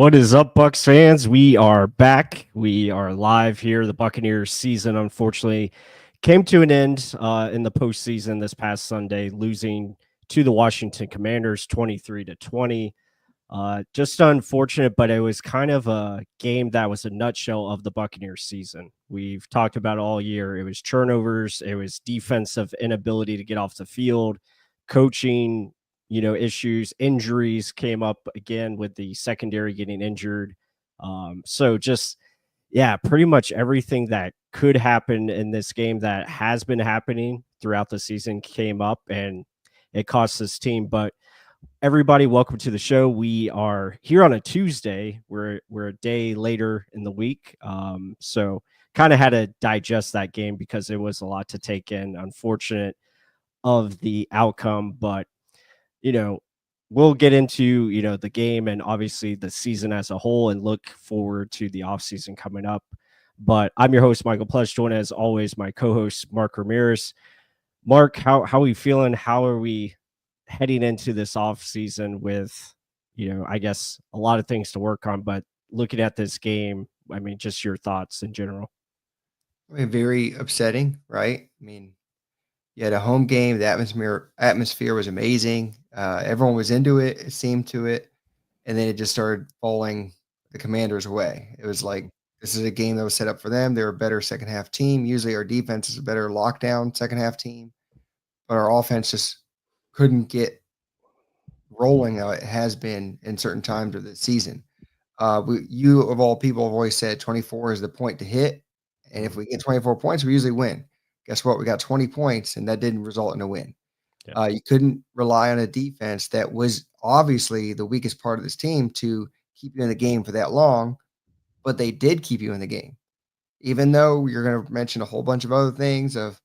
What is up, Bucs fans? We are back. We are live here. The Buccaneers season, unfortunately, came to an end in the postseason this past Sunday, losing to the Washington Commanders 23-20. Just unfortunate, but it was kind of a game that was a nutshell of the Buccaneers season. We've talked about it all year. It was turnovers, it was defensive inability to get off the field, coaching, issues, injuries came up again with the secondary getting injured. So just yeah, pretty much everything that could happen in this game that has been happening throughout the season came up and it cost this team. But everybody, welcome to the show. We are here on a Tuesday. We're a day later in the week. So kind of had to digest that game because it was a lot to take in. Unfortunate of the outcome, but you know, we'll get into, the game and obviously the season as a whole and look forward to the offseason coming up. But I'm your host, Michael Plush, joined as always my co-host, Mark Ramirez. Mark, how are we feeling? How are we heading into this offseason with, I guess a lot of things to work on, but looking at this game, I mean, just your thoughts in general. I mean, very upsetting, right? I mean, you had a home game. The atmosphere was amazing. Everyone was into it. It seemed to it, and then it just started falling the Commanders' way. It was like this is a game that was set up for them. They're a better second half team. Usually, our defense is a better lockdown second half team, but our offense just couldn't get rolling. It has been in certain times of the season. You of all people have always said 24 is the point to hit, and if Mhm. we get 24 points, we usually win. Guess what? We got 20 points, and that didn't result in a win. Yeah. You couldn't rely on a defense that was obviously the weakest part of this team to keep you in the game for that long, but they did keep you in the game. Even though you're going to mention a whole bunch of other things of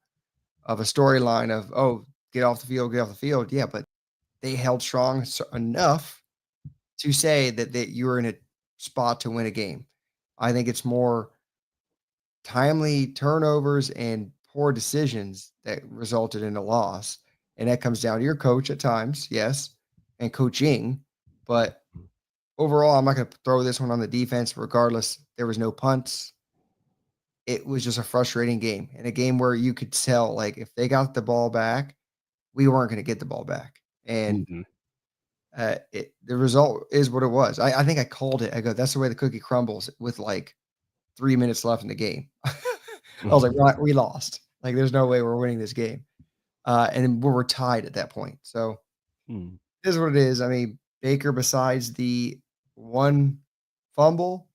a storyline of get off the field, get off the field. Yeah, but they held strong enough to say that you were in a spot to win a game. I think it's more timely turnovers and poor decisions that resulted in a loss. And that comes down to your coach at times, yes, and coaching. But overall, I'm not going to throw this one on the defense. Regardless, there was no punts. It was just a frustrating game and a game where you could tell, like, if they got the ball back, we weren't going to get the ball back. And Mhm. the result is what it was. I think I called it. I go, that's the way the cookie crumbles with like 3 minutes left in the game. I was like, "Right, we lost. Like, there's no way we're winning this game." And we were tied at that point. So Mm. it is what it is. I mean, Baker, besides the one fumble,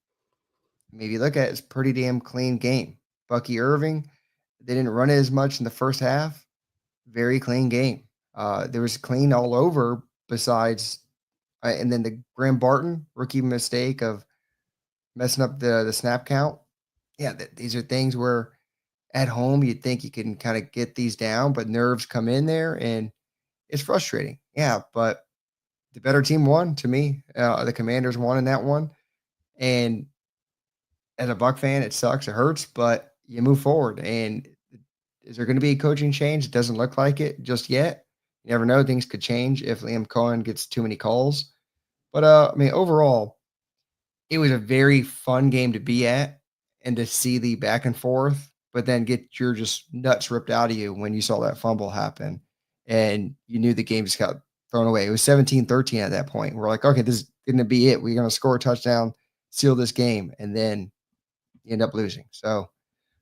maybe look at it, it's a pretty damn clean game. Bucky Irving, they didn't run it as much in the first half. Very clean game. There was clean all over. Besides, and then the Graham Barton rookie mistake of messing up the snap count. Yeah, these are things where at home, you'd think you can kind of get these down, but nerves come in there and it's frustrating. Yeah, but the better team won to me. The Commanders won in that one. And as a Buck fan, it sucks. It hurts, but you move forward. And is there going to be a coaching change? It doesn't look like it just yet. You never know. Things could change if Liam Cohen gets too many calls. But I mean, overall, it was a very fun game to be at and to see the back and forth, but then get your just nuts ripped out of you when you saw that fumble happen and you knew the game just got thrown away. It was 17-13 at that point. We're like, okay, this is going to be it. We're going to score a touchdown, seal this game, and then you end up losing. So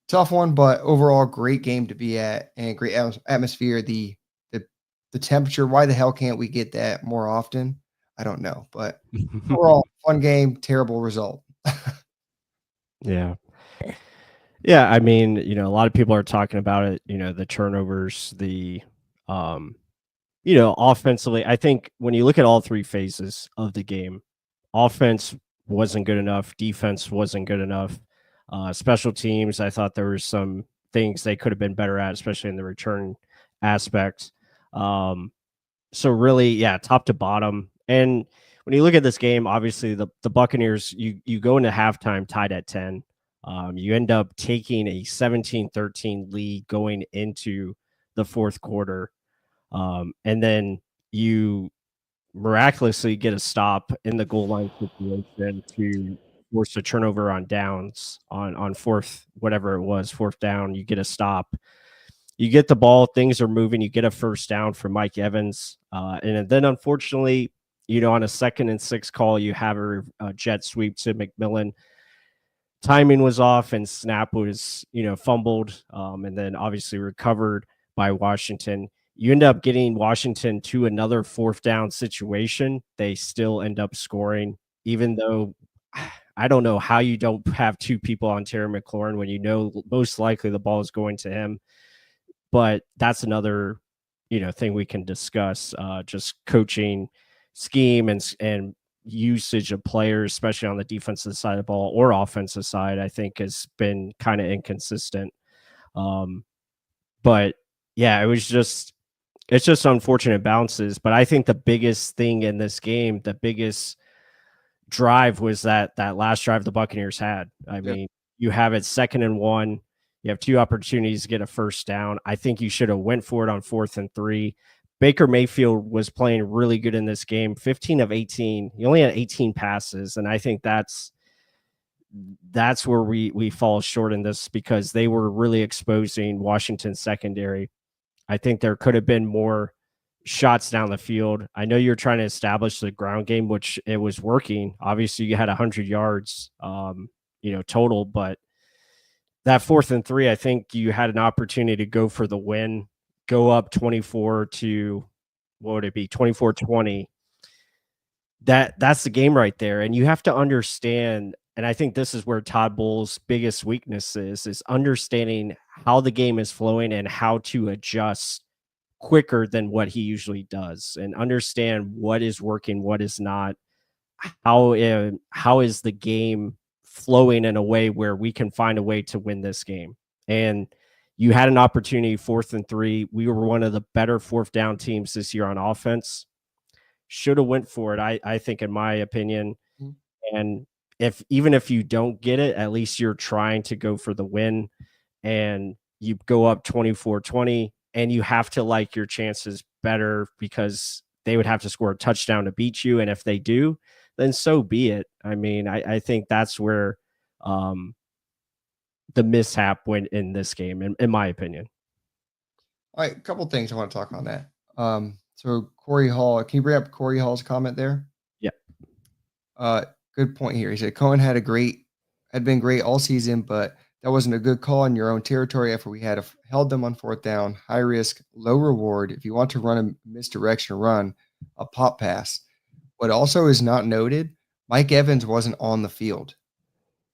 tough one, but overall, great game to be at and great atmosphere. The the temperature. Why the hell can't we get that more often? I don't know, but overall, fun game, terrible result. Yeah. Yeah, I mean, a lot of people are talking about it, the turnovers, the um, offensively. I think when you look at all three phases of the game, offense wasn't good enough, defense wasn't good enough. Special teams, I thought there were some things they could have been better at, especially in the return aspect. Um, so really, yeah, top to bottom. And when you look at this game, obviously the Buccaneers, you go into halftime tied at 10. You end up taking a 17-13 lead going into the fourth quarter. And then you miraculously get a stop in the goal line situation to force a turnover on downs on fourth, whatever it was, fourth down. You get a stop, you get the ball, things are moving, you get a first down from Mike Evans, and then unfortunately, on a 2nd and 6 call, you have a jet sweep to McMillan. Timing was off and snap was fumbled, and then obviously recovered by Washington. You end up getting Washington to another fourth down situation. They still end up scoring, even though I don't know how you don't have two people on Terry McLaurin when most likely the ball is going to him. But that's another thing we can discuss, just coaching scheme and usage of players, especially on the defensive side of the ball or offensive side, I think has been kind of inconsistent. But yeah, it's just unfortunate bounces. But I think the biggest thing in this game, the biggest drive was that last drive the Buccaneers had. I mean, you have it 2nd and 1. You have two opportunities to get a first down. I think you should have went for it on 4th and 3. Baker Mayfield was playing really good in this game. 15 of 18. He only had 18 passes, and I think that's where we fall short in this, because they were really exposing Washington's secondary. I think there could have been more shots down the field. I know you're trying to establish the ground game, which it was working. Obviously, you had 100 yards, total, but that 4th and 3, I think you had an opportunity to go for the win, go up 24 to, what would it be, 24-20. That's the game right there. And you have to understand, and I think this is where Todd Bowles' biggest weakness is understanding how the game is flowing and how to adjust quicker than what he usually does, and understand what is working, what is not. How is the game flowing in a way where we can find a way to win this game? And you had an opportunity, 4th and 3. We were one of the better fourth down teams this year on offense. Should have went for it, I think, in my opinion. And even if you don't get it, at least you're trying to go for the win, and you go up 24-20, and you have to like your chances better, because they would have to score a touchdown to beat you. And if they do, then so be it. I mean, I think that's where the mishap went in this game, in my opinion. All right, a couple things I want to talk on that. So Corey Hall, can you bring up Corey Hall's comment there? Yeah. Good point here. He said Cohen had been great all season, but that wasn't a good call in your own territory after we had held them on fourth down. High risk, low reward. If you want to run a misdirection run, a pop pass. What also is not noted, Mike Evans wasn't on the field.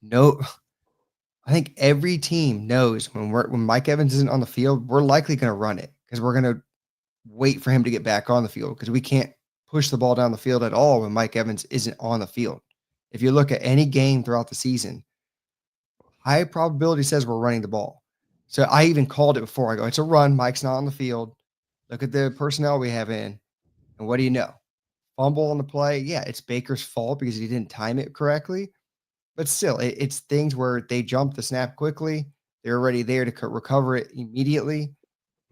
No, I think every team knows when Mike Evans isn't on the field, we're likely going to run it, because we're going to wait for him to get back on the field, because we can't push the ball down the field at all when Mike Evans isn't on the field. If you look at any game throughout the season, high probability says we're running the ball. So I even called it before. I go, it's a run. Mike's not on the field. Look at the personnel we have in. And what do you know? Fumble on the play. Yeah, it's Baker's fault because he didn't time it correctly. But still, it's things where they jump the snap quickly. They're already there to recover it immediately.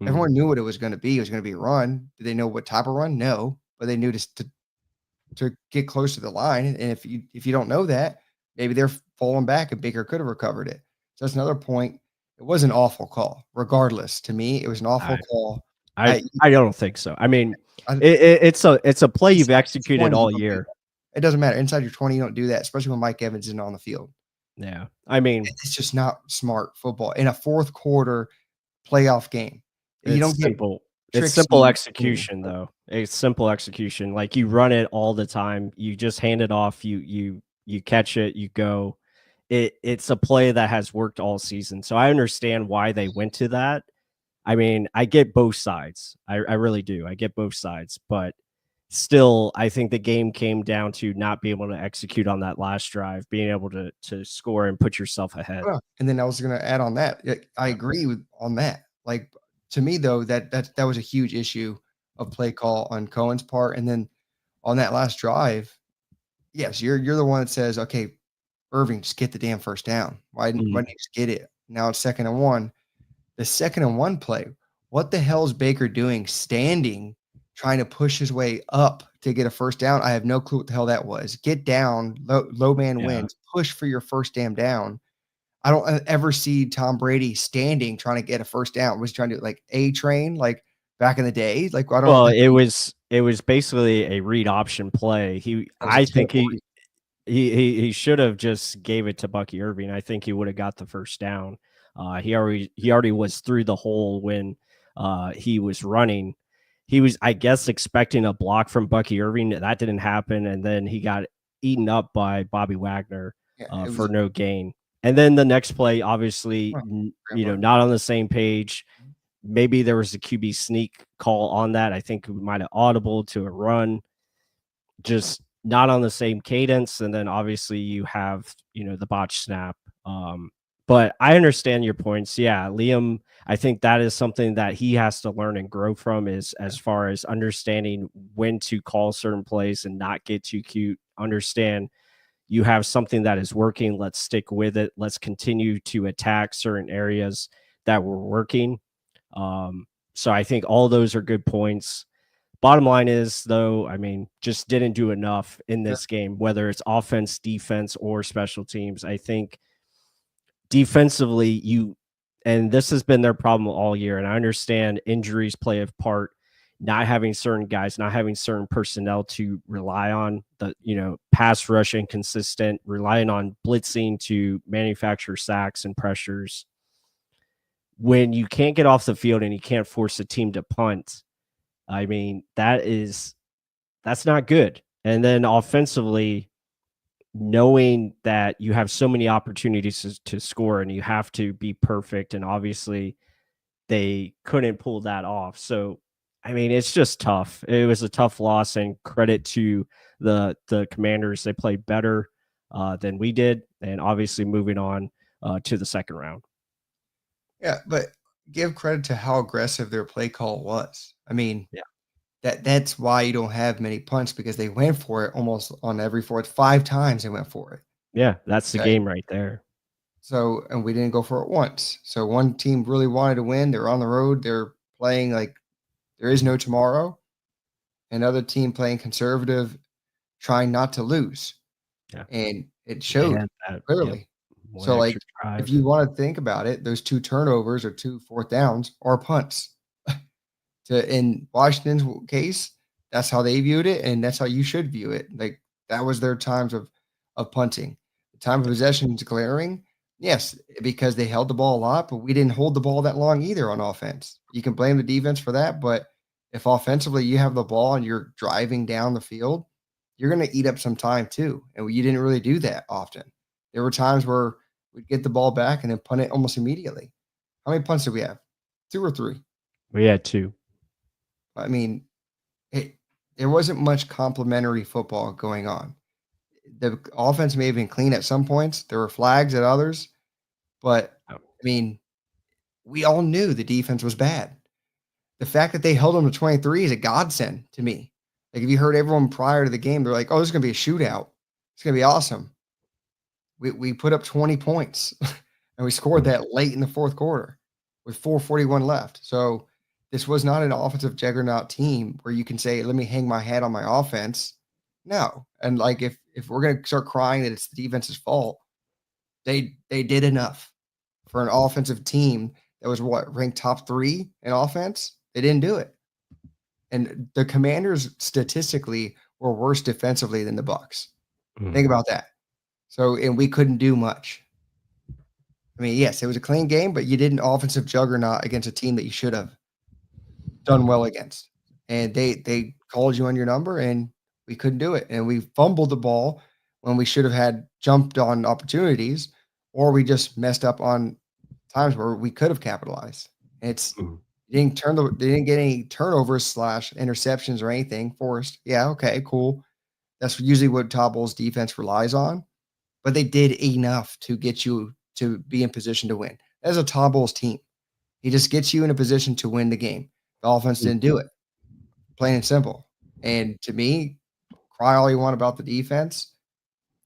Everyone knew what it was going to be. It was going to be a run. Did they know what type of run? No, but they knew to get close to the line. And if you don't know that, maybe they're falling back and Baker could have recovered it. So that's another point. It was an awful call. Regardless, to me, it was an awful call. I don't think so. I mean, I- it's a play you've executed all year. It doesn't matter. Inside your 20, you don't do that, especially when Mike Evans isn't on the field. Yeah. I mean, it's just not smart football in a fourth quarter playoff game. You don't get simple. It's simple execution, though. It's simple execution. Like, you run it all the time. You just hand it off. You catch it. You go. It's a play that has worked all season. So I understand why they went to that. I mean, I get both sides. I really do. I get both sides. But still, I think the game came down to not being able to execute on that last drive, being able to score and put yourself ahead. And then I was going to add on that. I agree on that. Like, to me, though, that was a huge issue of play call on Cohen's part. And then on that last drive, yes, you're the one that says, okay, Irving, just get the damn first down. Why didn't you just get it? Now it's 2nd and 1. The 2nd and 1 play. What the hell is Baker doing standing trying to push his way up to get a first down. I have no clue what the hell that was. Get down, low man Yeah. wins, push for your first damn down. I don't ever see Tom Brady standing trying to get a first down. Was he trying to like A train like back in the day? Like I don't Well, like it was basically a read option play. that was a I think terrible read. he should have just gave it to Bucky Irving. I think he would have got the first down. He already was through the hole when he was running. He was, I guess, expecting a block from Bucky Irving. That didn't happen, and then he got eaten up by Bobby Wagner Yeah, it for was no gain. And then the next play, obviously, well, grandpa. not on the same page. Maybe there was a QB sneak call on that. I think we might have audible to a run, just not on the same cadence. And then obviously you have, the botch snap. But I understand your points. Yeah, Liam, I think that is something that he has to learn and grow from, is as far as understanding when to call certain plays and not get too cute. Understand you have something that is working. Let's stick with it. Let's continue to attack certain areas that were working. So I think all those are good points. Bottom line is, though, I mean, just didn't do enough in Yeah, this game, whether it's offense, defense, or special teams. I think defensively, and this has been their problem all year. And I understand injuries play a part, not having certain guys, not having certain personnel to rely on, pass rush inconsistent, relying on blitzing to manufacture sacks and pressures. When you can't get off the field and you can't force a team to punt, I mean, that's not good. And then offensively, knowing that you have so many opportunities to score and you have to be perfect, and obviously they couldn't pull that off. So, I mean, it's just tough. It was a tough loss, and credit to the Commanders. They played better than we did, and obviously moving on to the second round. yeah, but give credit to how aggressive their play call was. I mean, Yeah. that's why you don't have many punts because they went for it almost on every fourth. 5 times they went for it. Yeah, that's the Okay. game right there. So, and we didn't go for it once. So one team really wanted to win. They're on the road. They're playing like there is no tomorrow. Another team playing conservative, trying not to lose. Yeah. And it They showed had that, yep, clearly. one So, extra like, if drive. you want to think about it, those 2 turnovers or 2 fourth downs are punts. To in Washington's case, that's how they viewed it, and that's how you should view it. Like that was their times of punting. The time of possession declaring, yes, because they held the ball a lot, but we didn't hold the ball that long either on offense. You can blame the defense for that, but if offensively you have the ball and you're driving down the field, you're going to eat up some time too. And you didn't really do that often. There were times where we'd get the ball back and then punt it almost immediately. How many punts did we have? 2 or 3? We had two. I mean, it there wasn't much complimentary football going on. The offense may have been clean at some points. There were flags at others, but Oh, I mean, we all knew the defense was bad. The fact that they held them to 23 is a godsend to me. Like if you heard everyone prior to the game, they're like, "Oh, this is gonna be a shootout. It's gonna be awesome." We put up 20 points and we scored that late in the fourth quarter with 4:41 left. So this was not an offensive juggernaut team where you can say, let me hang my hat on my offense. No. And like if we're gonna start crying that it's the defense's fault, they did enough for an offensive team that was what ranked top 3 in offense. They didn't do it. And the Commanders statistically were worse defensively than the Bucs. Think mhm. about that. So and we couldn't do much. I mean, yes, it was a clean game, but you did an offensive juggernaut against a team that you should have done well against. And they called you on your number and we couldn't do it. And we fumbled the ball when we should have had jumped on opportunities, or we just messed up on times where we could have capitalized. It's Mhm. they didn't get any turnovers slash interceptions or anything forced. Yeah, okay, cool. That's usually what Todd Bowles defense relies on, but they did enough to get you to be in position to win. As a Todd Bowles team, he just gets you in a position to win the game. The offense didn't do it, plain and simple. And to me, cry all you want about the defense.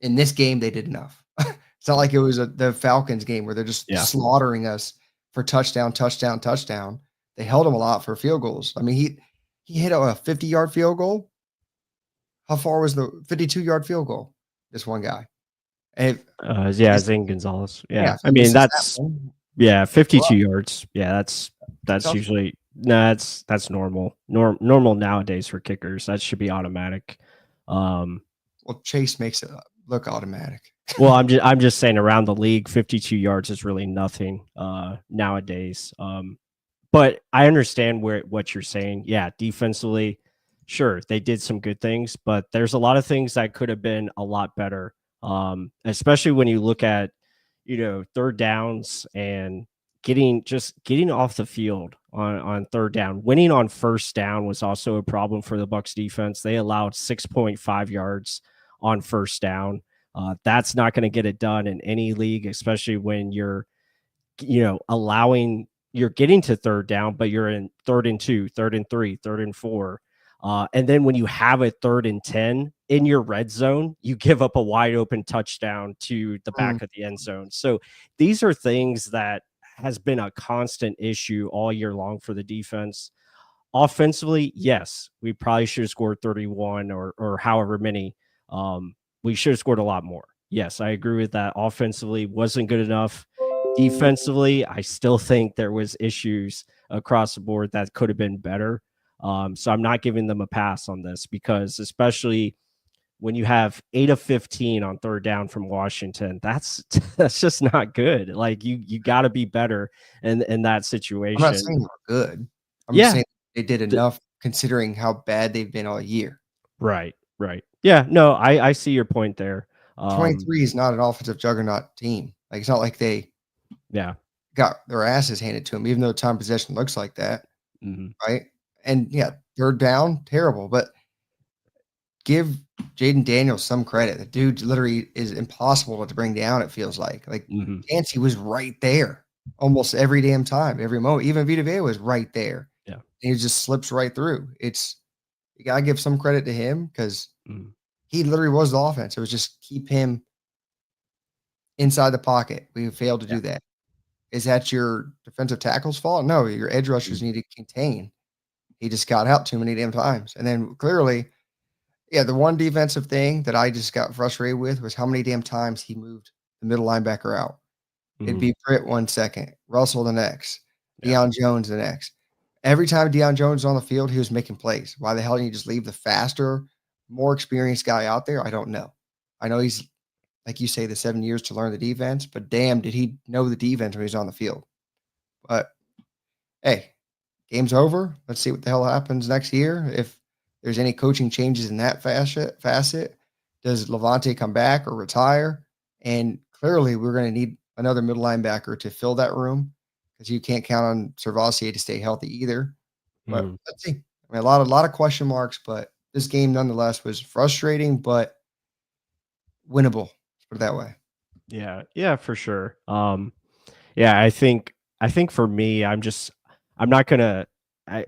In this game, they did enough. It's not like it was the Falcons game where they're just Yeah. slaughtering us for touchdown, touchdown, touchdown. They held them a lot for field goals. I mean, He hit a 50-yard field goal. How far was the 52-yard field goal? This one guy. And Yeah, if Zane Gonzalez. yeah, Yeah, if I he mean misses that that's one, 52 well, yards. Yeah, it's a that's touchdown. usually no, that's normal. Normal nowadays for kickers. That should be automatic. Um, Well, Chase makes it look automatic. well, I'm just saying around the league, 52 yards is really nothing nowadays. But I understand what you're saying. Yeah, defensively, sure, they did some good things, but there's a lot of things that could have been a lot better. Especially when you look at, third downs and getting off the field on third down. Winning on first down was also a problem for the Bucs defense. They allowed 6.5 yards on first down. That's not going to get it done in any league, especially when you're getting to third down, but you're in 3rd and 2, 3rd and 3, 3rd and 4. And then when you have a 3rd and 10 in your red zone, you give up a wide open touchdown to the Mm, back of the end zone. So these are things that has been a constant issue all year long for the defense. Offensively, yes, we probably should have scored 31 or however many. We should have scored a lot more. Yes, I agree with that. Offensively wasn't good enough. Defensively, I still think there was issues across the board that could have been better. So I'm not giving them a pass on this because especially when you have 8 of 15 on third down from Washington, that's that's just not good. Like you got to be better in that I'm not situation. saying they're good. I'm just Yeah, saying they did enough considering how bad they've been all year. right, right. Yeah, no, I see your point there. Um, 23 is not an offensive juggernaut team. Like, it's not like they yeah. got their asses handed to them, even though time possession looks like that, Mhm, right? And yeah, third down, terrible. But give Jaden Daniels some credit. The dude literally is impossible to bring down, it feels like. Like, mhm, Yancey was right there almost every damn time, every moment. Even Vita Vea was right there. yeah, And he just slips right through. You gotta give some credit to him because mhm, he literally was the offense. It was just keep him inside the pocket. We failed to yeah, do that. Is that your defensive tackle's fault? No, your edge rushers mhm, need to contain. He just got out too many damn times. And then clearly, yeah, the one defensive thing that I just got frustrated with was how many damn times he moved the middle linebacker out. It'd mhm, be Britt 1 second, Russell the next, yeah, Deion Jones the next. Every time Deion Jones was on the field, he was making plays. Why the hell didn't you just leave the faster, more experienced guy out there? I don't know. I know he's, like you say, the 7 years to learn the defense, but damn, did he know the defense when he was on the field. But hey, game's over. Let's see what the hell happens next year. If there's any coaching changes in that facet, does Levante come back or retire? And clearly, we're going to need another middle linebacker to fill that room because you can't count on Servassier to stay healthy either. But mhm. let's see. I mean, a lot of question marks, but this game nonetheless was frustrating, but winnable. Let's put it that way. Yeah, yeah, for sure. Yeah, I think for me, I'm not gonna I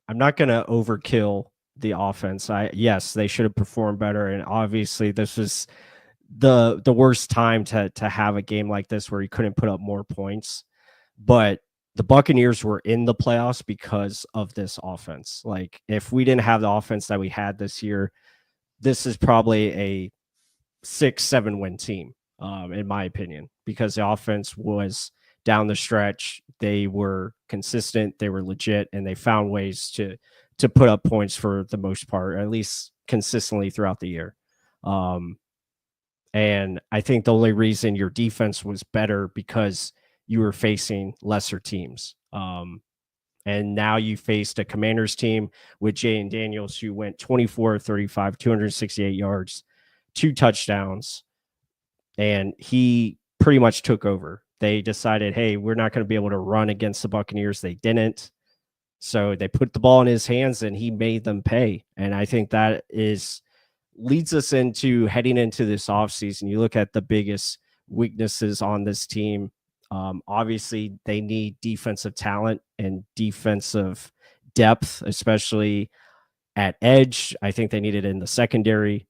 I'm not gonna overkill the offense. Yes, they should have performed better, and obviously this was the worst time to have a game like this where you couldn't put up more points. But the Buccaneers were in the playoffs because of this offense. Like if we didn't have the offense that we had this year, this is probably a 6-7 win team, in my opinion, because the offense was down the stretch. They were consistent, they were legit, and they found ways to put up points for the most part, or at least consistently throughout the year. Um, and I think the only reason your defense was better because you were facing lesser teams. And now you faced a Commanders team with Jay and Daniels who went 24-35, 268 yards, 2 touchdowns, and he pretty much took over. They decided, hey, we're not going to be able to run against the Buccaneers. They didn't. So they put the ball in his hands and he made them pay. And I think that is leads us into heading into this offseason. You look at the biggest weaknesses on this team. Obviously, they need defensive talent and defensive depth, especially at edge. I think they need it in the secondary,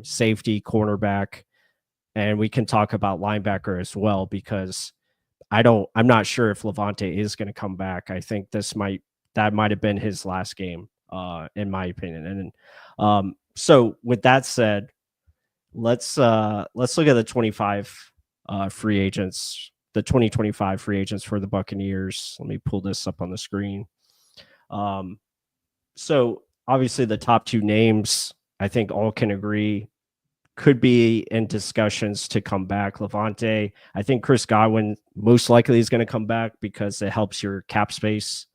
safety, cornerback, and we can talk about linebacker as well because I'm not sure if Levante is going to come back. I think this might that might have been his last game, in my opinion. And so with that said, let's look at the 25 free agents, the 2025 free agents for the Buccaneers. Let me pull this up on the screen. Um, so obviously the top two names, I think all can agree, could be in discussions to come back. Levante, I think Chris Godwin most likely is going to come back because it helps your cap space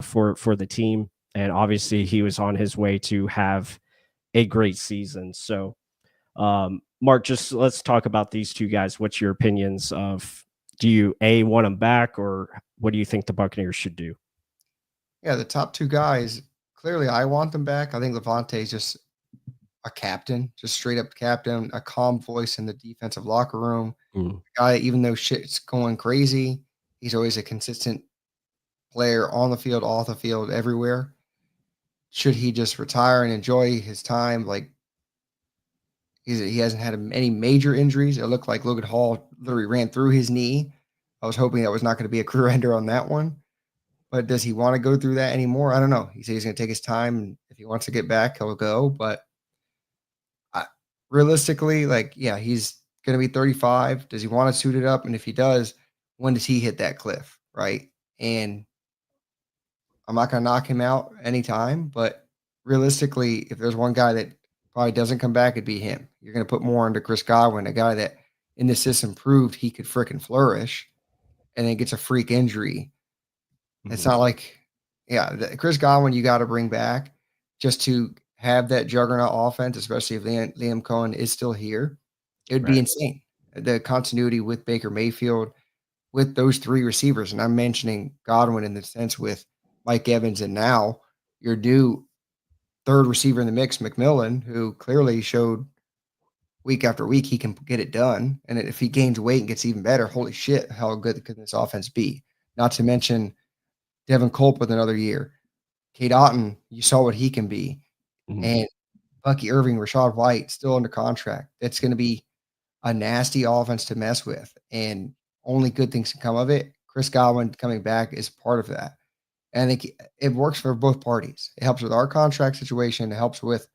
for the team, and obviously he was on his way to have a great season. So, Mark, just let's talk about these two guys. What's your opinions of? Do you want them back, or what do you think the Buccaneers should do? Yeah, the top two guys, clearly I want them back. I think Levante is just a captain, just straight up captain, a calm voice in the defensive locker room. Mm, Guy, even though shit's going crazy, he's always a consistent player on the field, off the field, everywhere. Should he just retire and enjoy his time? Like he hasn't had any major injuries. It looked like Logan Hall literally ran through his knee. I was hoping that was not going to be a career ender on that one. But does he want to go through that anymore? I don't know. He said he's going to take his time, and if he wants to get back, he'll go. But I, realistically, like, yeah, he's going to be 35. Does he want to suit it up? And if he does, when does he hit that cliff? Right. And I'm not going to knock him out anytime. But realistically, if there's one guy that probably doesn't come back, it'd be him. You're going to put more into Chris Godwin, a guy that in the system proved he could freaking flourish and then gets a freak injury. It's mhm. not like, yeah, Chris Godwin, you got to bring back just to have that juggernaut offense, especially if Liam Cohen is still here. It would be Right. insane. The continuity with Baker Mayfield, with those three receivers, and I'm mentioning Godwin in the sense with Mike Evans, and now your new third receiver in the mix, McMillan, who clearly showed week after week he can get it done. And if he gains weight and gets even better, holy shit, how good could this offense be? Not to mention Devin Culp with another year. Kate Otten, you saw what he can be. Mhm. And Bucky Irving, Rashad White, still under contract. It's going to be a nasty offense to mess with. And only good things can come of it. Chris Godwin coming back is part of that. And I think it works for both parties. It helps with our contract situation. It helps with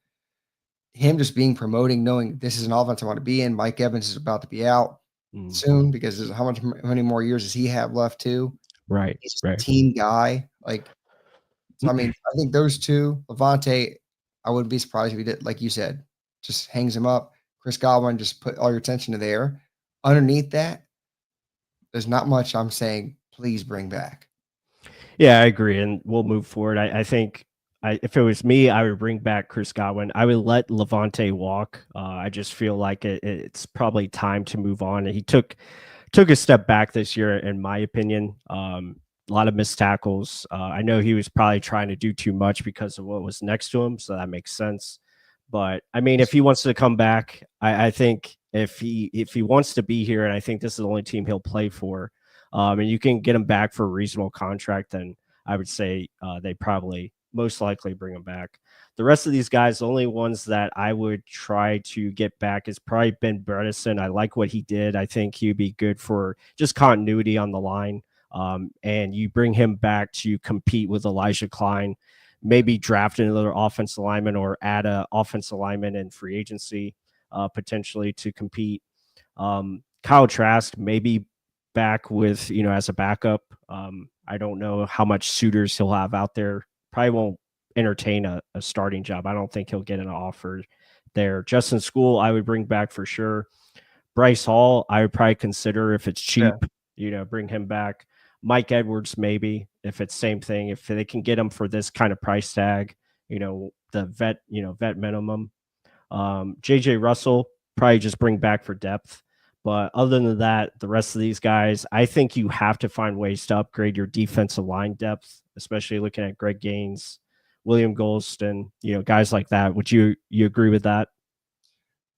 him just being promoting, knowing this is an offense I want to be in. Mike Evans is about to be out Mm. soon because how many more years does he have left too? Right. He's just a Right. team guy. Like, so I mean, I think those two, Levante, I wouldn't be surprised if he did, like you said, just hangs him up. Chris Godwin, just put all your attention to there. Underneath that, there's not much I'm saying, please bring back. Yeah, I agree, and we'll move forward. I think if it was me, I would bring back Chris Godwin. I would let Levante walk. I just feel like it's probably time to move on. He took a step back this year, in my opinion. A lot of missed tackles. I know he was probably trying to do too much because of what was next to him, so that makes sense. But I mean, if he wants to come back, I think if he wants to be here, and I think this is the only team he'll play for, and you can get him back for a reasonable contract, then I would say they probably most likely bring him back. The rest of these guys, the only ones that I would try to get back is probably Ben Bredesen. I like what he did. I think he'd be good for just continuity on the line. And you bring him back to compete with Elijah Klein, maybe draft another offensive lineman or add a offensive lineman in free agency potentially to compete. Kyle Trask maybe back with as a backup. I don't know how much suitors he'll have out there. Probably won't entertain a starting job. I don't think he'll get an offer there. Justin School, I would bring back for sure. Bryce Hall, I would probably consider if it's Yeah. cheap, bring him back. Mike Edwards, maybe if it's same thing, if they can get him for this kind of price tag, the vet minimum. JJ Russell, probably just bring back for depth. But other than that, the rest of these guys, I think you have to find ways to upgrade your defensive line depth, especially looking at Greg Gaines, William Golston, guys like that. Would you agree with that?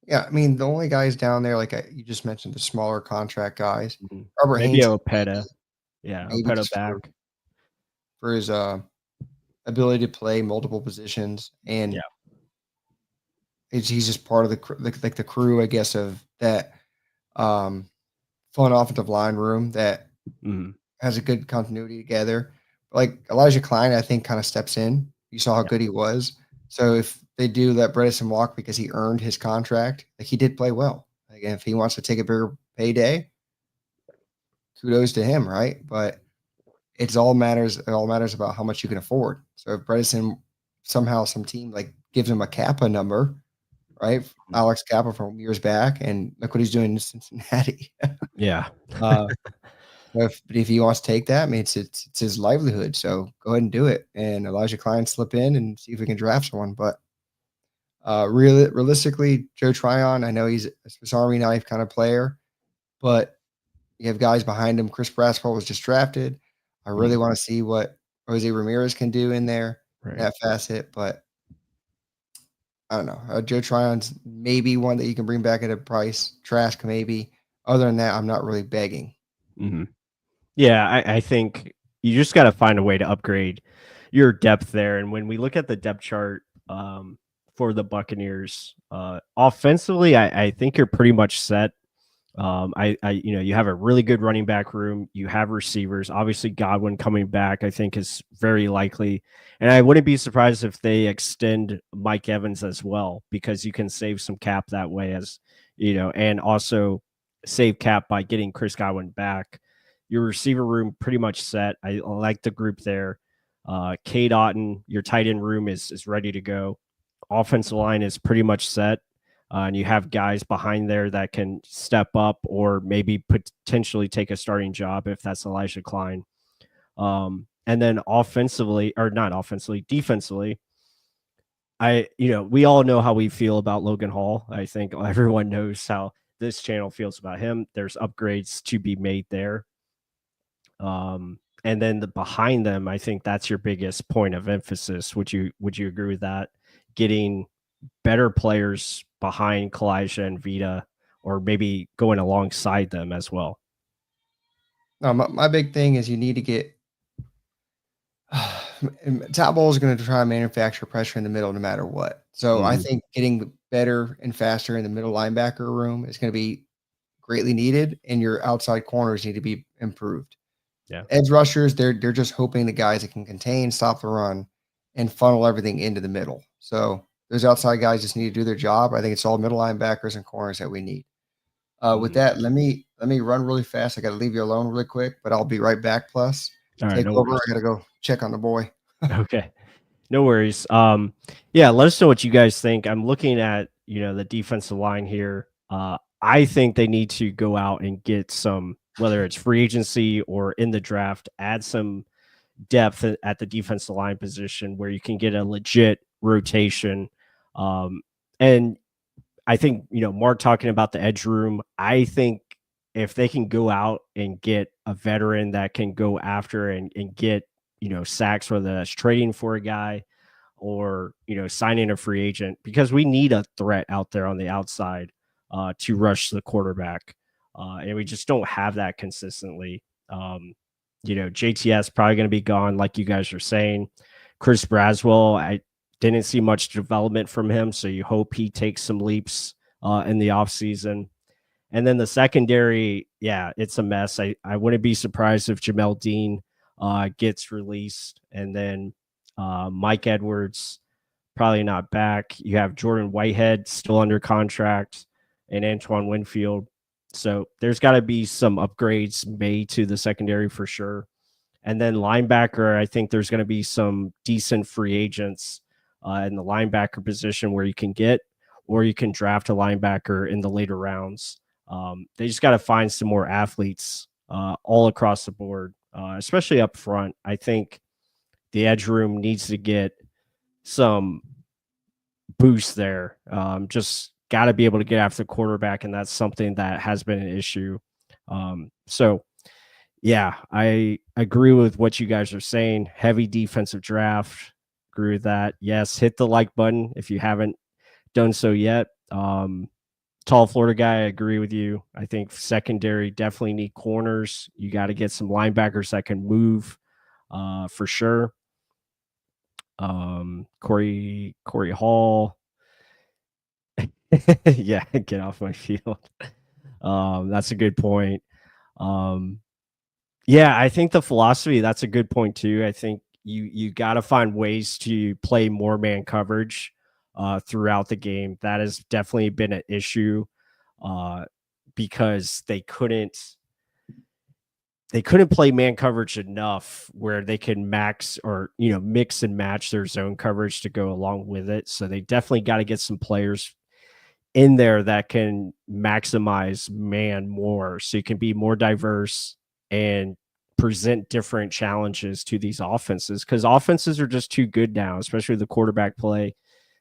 Yeah, I mean, the only guys down there, like you just mentioned, the smaller contract guys, Mhm. Robert Maybe Haynes, Opeta. Yeah, maybe Opeta just back. for his ability to play multiple positions, and Yeah. he's just part of like the crew, I guess, of that um, fun offensive line room that Mhm. has a good continuity together. like Elijah Klein, I think, kind of steps in. You saw how Yeah. good he was. So if they do let Bredesen walk because he earned his contract, like he did play well. Again, if he wants to take a bigger payday, kudos to him, right? But it all matters about how much you can afford. So if Bredesen somehow some team like gives him a Kappa number, right? Mhm. Alex Kappa from years back, and look what he's doing in Cincinnati. Yeah. uh, but if he wants to take that, I mean, it's his livelihood. So go ahead and do it. And Elijah Klein slip in and see if we can draft someone. But realistically, Joe Tryon, I know he's a Swiss Army knife kind of player, but you have guys behind him. Chris Braswell was just drafted. I really Mhm. want to see what Jose Ramirez can do in there in Right. that facet, but I don't know. Joe Tryon's maybe one that you can bring back at a price. Trask maybe. Other than that, I'm not really begging. Mhm. Yeah, I think you just got to find a way to upgrade your depth there. And when we look at the depth chart for the Buccaneers, offensively, I think you're pretty much set. You have a really good running back room. You have receivers. Obviously, Godwin coming back, I think, is very likely. And I wouldn't be surprised if they extend Mike Evans as well, because you can save some cap that way, and also save cap by getting Chris Godwin back. Your receiver room pretty much set. I like the group there. Cade Otton, your tight end room is ready to go. Offensive line is pretty much set. And you have guys behind there that can step up or maybe potentially take a starting job if that's Elijah Klein. And then defensively, we all know how we feel about Logan Hall. I think everyone knows how this channel feels about him. There's upgrades to be made there. And then behind them, I think that's your biggest point of emphasis. Would you agree with that? Getting better players behind Kalijah and Vita, or maybe going alongside them as well. No, my big thing is you need to get Top Bowl is going to try and manufacture pressure in the middle no matter what. So I Mhm. think getting better and faster in the middle linebacker room is going to be greatly needed, and your outside corners need to be improved. Yeah. Edge rushers, they're just hoping the guys that can contain, stop the run, and funnel everything into the middle. So those outside guys just need to do their job. I think it's all middle linebackers and corners that we need. With Mhm. that, let me run really fast. I got to leave you alone really quick, but I'll be right back. Plus, All right. take No over. I worries. got to go check on the boy. Okay. No worries. Yeah, let us know what you guys think. I'm looking at, the defensive line here. I think they need to go out and get some, whether it's free agency or in the draft, add some depth at the defensive line position where you can get a legit rotation. And I think, Mark talking about the edge room, I think if they can go out and get a veteran that can go after and get, sacks, whether that's trading for a guy or, signing a free agent, because we need a threat out there on the outside to rush the quarterback. And we just don't have that consistently. JTS probably going to be gone, like you guys are saying. Chris Braswell, I didn't see much development from him, so you hope he takes some leaps in the offseason. And then the secondary, yeah, it's a mess. I wouldn't be surprised if Jamel Dean gets released. And then Mike Edwards, probably not back. You have Jordan Whitehead still under contract and Antoine Winfield. So there's got to be some upgrades made to the secondary for sure. And then linebacker, I think there's going to be some decent free agents in the linebacker position where you can get, or you can draft a linebacker in the later rounds. They just got to find some more athletes all across the board, especially up front. I think the edge room needs to get some boost there. Just got to be able to get after the quarterback, and that's something that has been an issue. So yeah, I agree with what you guys are saying. Heavy defensive draft. Agree with that. Yes, hit the like button if you haven't done so yet. Tall Florida guy, I agree with you. I think secondary definitely need corners. You got to get some linebackers that can move for sure. Corey Hall. Yeah, get off my field. That's a good point. Um, Yeah, I think the philosophy, that's a good point too. I think you got to find ways to play more man coverage throughout the game. That has definitely been an issue uh, because they couldn't play man coverage enough where they can max or mix and match their zone coverage to go along with it. So they definitely got to get some players in there that can maximize man more so you can be more diverse and present different challenges to these offenses, because offenses are just too good now, especially the quarterback play,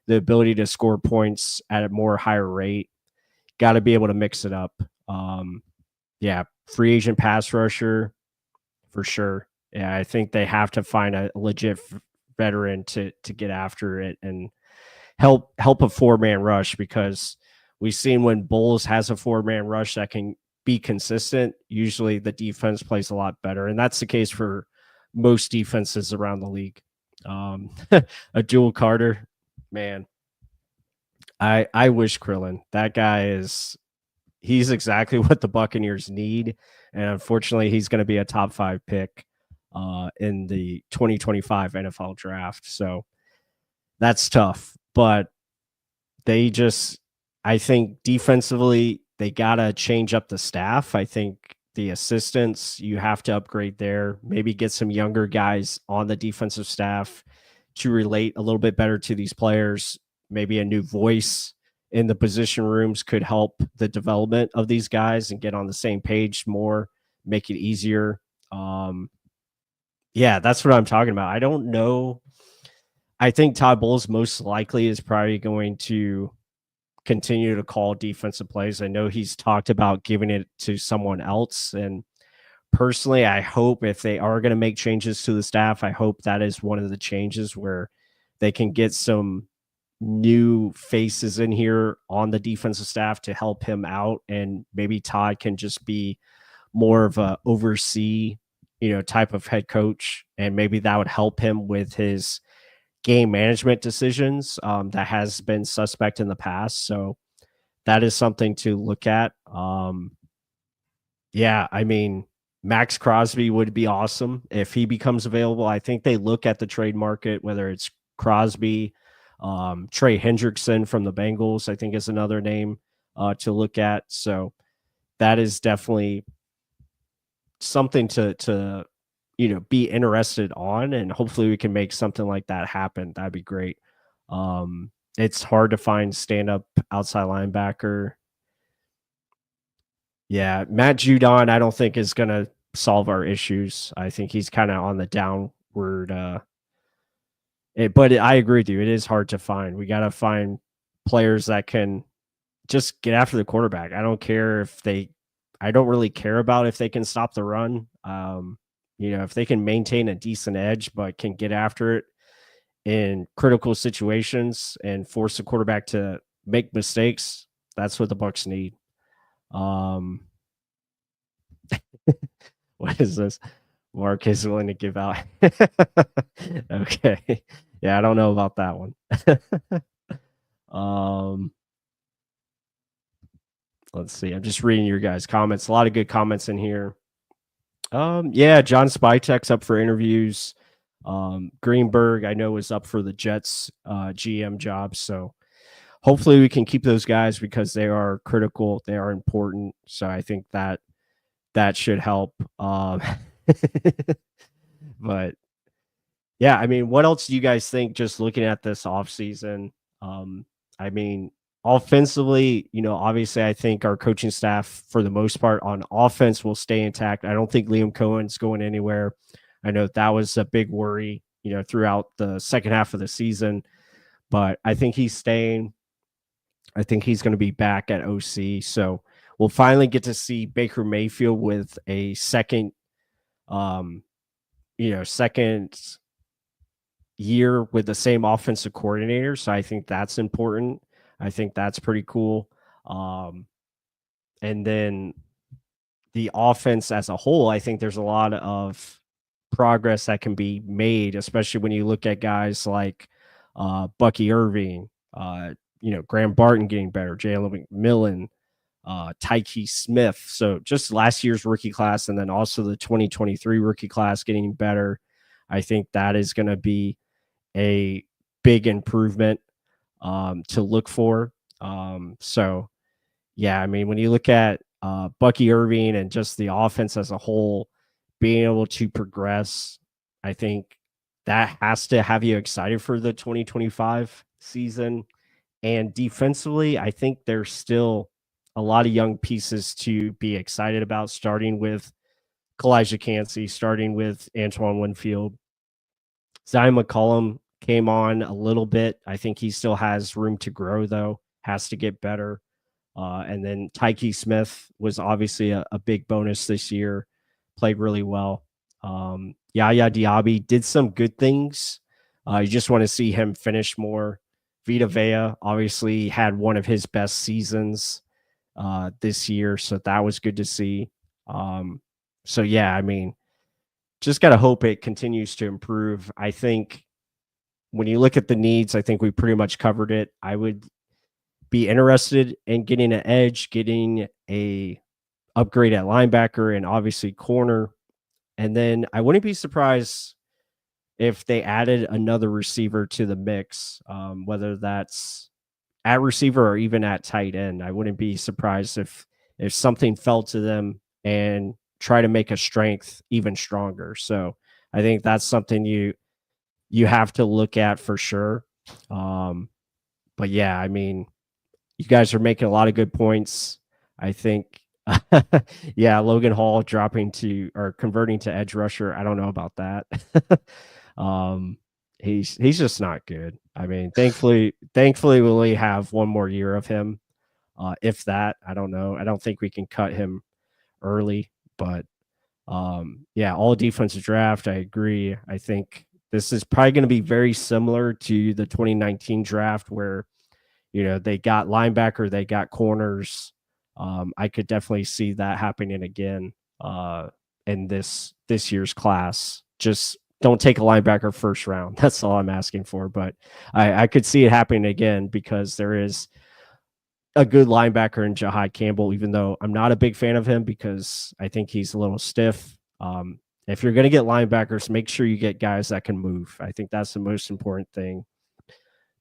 the ability to score points at a more higher rate. Got to be able to mix it up. Yeah, free agent pass rusher for sure. Yeah, I think they have to find a legit veteran to get after it and help a 4-man rush, because we've seen when Bulls has a 4-man rush that can be consistent, usually the defense plays a lot better. And that's the case for most defenses around the league. A Jewel Carter, man, I wish Krillin. That guy he's exactly what the Buccaneers need. And unfortunately, he's going to be a top 5 pick in the 2025 NFL draft. So that's tough. But they just, I think defensively, they got to change up the staff. I think the assistants, you have to upgrade there, maybe get some younger guys on the defensive staff to relate a little bit better to these players. Maybe a new voice in the position rooms could help the development of these guys and get on the same page more, make it easier. Yeah, that's what I'm talking about. I don't know. I think Todd Bowles most likely is probably going to continue to call defensive plays. I know he's talked about giving it to someone else. And personally, I hope if they are going to make changes to the staff, I hope that is one of the changes where they can get some new faces in here on the defensive staff to help him out. And maybe Todd can just be more of a oversee, type of head coach. And maybe that would help him with his game management decisions that has been suspect in the past. So that is something to look at. Yeah, I mean, Max Crosby would be awesome if he becomes available. I think they look at the trade market, whether it's Crosby, Trey Hendrickson from the Bengals, I think is another name to look at. So that is definitely something to be interested on, and hopefully we can make something like that happen. That'd be great. It's hard to find stand-up outside linebacker. Yeah, Matt Judon, I don't think is gonna solve our issues. I think he's kind of on the downward. But I agree with you. It is hard to find. We got to find players that can just get after the quarterback. I don't care if they. I don't really care about if they can stop the run. If they can maintain a decent edge but can get after it in critical situations and force the quarterback to make mistakes, that's what the Bucs need. What is this? Mark is willing to give out. Okay. Yeah, I don't know about that one. Let's see. I'm just reading your guys' comments. A lot of good comments in here. Yeah, John Spytek's up for interviews. Greenberg, I know, is up for the Jets GM job. So hopefully we can keep those guys because they are critical. They are important. So I think that should help. But yeah, I mean, what else do you guys think just looking at this offseason? I mean, offensively, obviously I think our coaching staff for the most part on offense will stay intact. I don't think Liam Cohen's going anywhere. I know that was a big worry, throughout the second half of the season, but I think he's staying. I think he's going to be back at OC. So we'll finally get to see Baker Mayfield with a second year with the same offensive coordinator. So I think that's important. I think that's pretty cool. And then the offense as a whole, I think there's a lot of progress that can be made, especially when you look at guys like Bucky Irving, Graham Barton getting better, Jalen McMillan, Tyke Smith. So just last year's rookie class and then also the 2023 rookie class getting better. I think that is going to be a big improvement to look for. So, yeah, I mean, when you look at Bucky Irving and just the offense as a whole being able to progress, I think that has to have you excited for the 2025 season. And defensively, I think there's still a lot of young pieces to be excited about, starting with Kalijah Cansey, starting with Antoine Winfield. Zion McCollum came on a little bit. I think he still has room to grow, though, has to get better. And then Tyke Smith was obviously a big bonus this year, played really well. Yaya Diaby did some good things. You just want to see him finish more. Vita Vea obviously had one of his best seasons this year, so that was good to see. So, yeah, I mean, just got to hope it continues to improve. I think when you look at the needs, I think we pretty much covered it. I would be interested in getting an edge, getting a upgrade at linebacker and obviously corner. And then I wouldn't be surprised if they added another receiver to the mix, whether that's at receiver or even at tight end. I wouldn't be surprised if something fell to them and try to make a strength even stronger. So I think that's something you have to look at for sure. But yeah, I mean, you guys are making a lot of good points. I think, yeah, Logan Hall dropping to or converting to edge rusher. I don't know about that. um, he's just not good. I mean, thankfully, we'll only have one more year of him. If that, I don't know. I don't think we can cut him early, but yeah, all defensive draft. I agree. I think this is probably going to be very similar to the 2019 draft where they got linebacker, they got corners. I could definitely see that happening again in this year's class. Just don't take a linebacker first round. That's all I'm asking for. But I could see it happening again because there is a good linebacker in Jahad Campbell, even though I'm not a big fan of him because I think he's a little stiff. If you're going to get linebackers, make sure you get guys that can move. I think that's the most important thing.